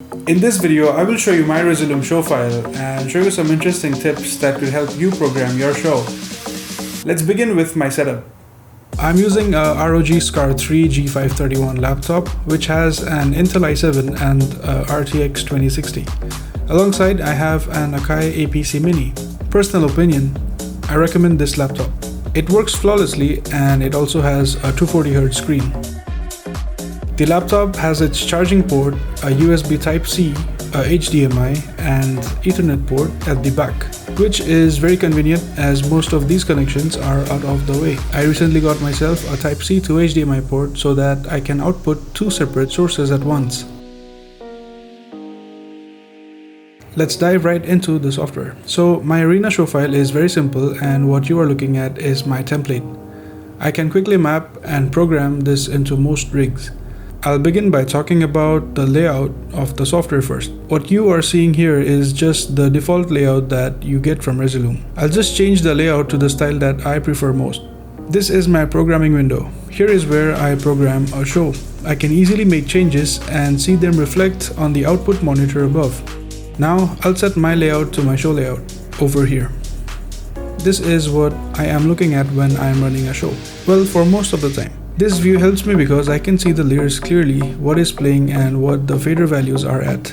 In this video, I will show you my Resolume Showfile and show you some interesting tips that will help you program your show. Let's begin with my setup. I'm using a ROG Scar 3 G531 laptop, which has an Intel i7 and a RTX 2060. Alongside, I have an Akai APC Mini. Personal opinion, I recommend this laptop. It works flawlessly and it also has a 240Hz screen. The laptop has its charging port, a USB Type-C, a HDMI and Ethernet port at the back, which is very convenient as most of these connections are out of the way. I recently got myself a Type-C to HDMI port so that I can output two separate sources at once. Let's dive right into the software. So my Areana Showfile is very simple, and what you are looking at is my template. I can quickly map and program this into most rigs. I'll begin by talking about the layout of the software first. What you are seeing here is just the default layout that you get from Resolume. I'll just change the layout to the style that I prefer most. This is my programming window. Here is where I program a show. I can easily make changes and see them reflect on the output monitor above. Now I'll set my layout to my show layout over here. This is what I am looking at when I am running a show. Well, for most of the time. This view helps me because I can see the layers clearly, what is playing and what the fader values are at.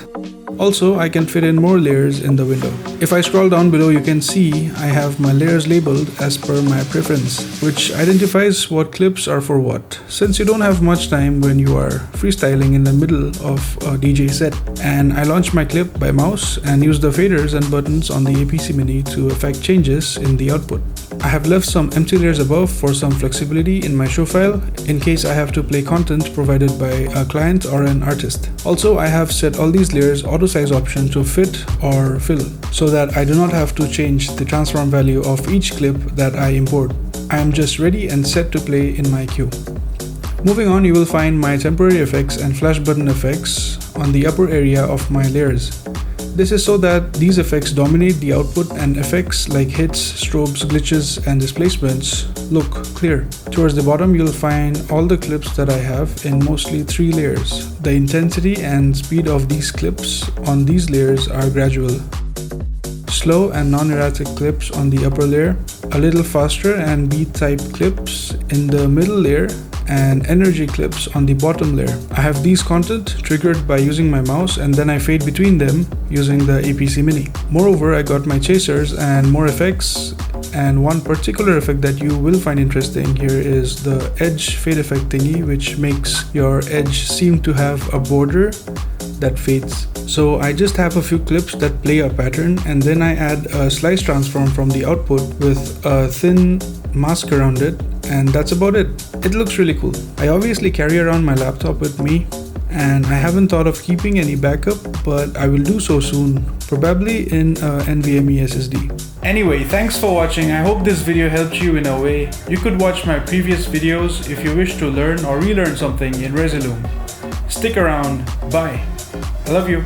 Also, I can fit in more layers in the window. If I scroll down below, you can see I have my layers labeled as per my preference, which identifies what clips are for what, since you don't have much time when you are freestyling in the middle of a DJ set. And I launch my clip by mouse and use the faders and buttons on the APC Mini to effect changes in the output. I have left some empty layers above for some flexibility in my show file in case I have to play content provided by a client or an artist. Also, I have set all these layers auto size option to fit or fill so that I do not have to change the transform value of each clip that I import. I am just ready and set to play in my queue. Moving on, you will find my temporary effects and flash button effects on the upper area of my layers. This is so that these effects dominate the output and effects like hits, strobes, glitches and displacements look clear. Towards the bottom, you'll find all the clips that I have in mostly 3 layers. The intensity and speed of these clips on these layers are gradual. Slow and non-erratic clips on the upper layer, a little faster and beat type clips in the middle layer, and energy clips on the bottom layer. I have these content triggered by using my mouse and then I fade between them using the APC Mini. Moreover, I got my chasers and more effects, and one particular effect that you will find interesting here is the edge fade effect thingy, which makes your edge seem to have a border that fades. So I just have a few clips that play a pattern and then I add a slice transform from the output with a thin mask around it, and that's about it. It looks really cool. I obviously carry around my laptop with me and I haven't thought of keeping any backup, but I will do so soon, probably in a NVMe SSD. Anyway, thanks for watching. I hope this video helped you in a way. You could watch my previous videos if you wish to learn or relearn something in Resolume. Stick around. Bye. I love you.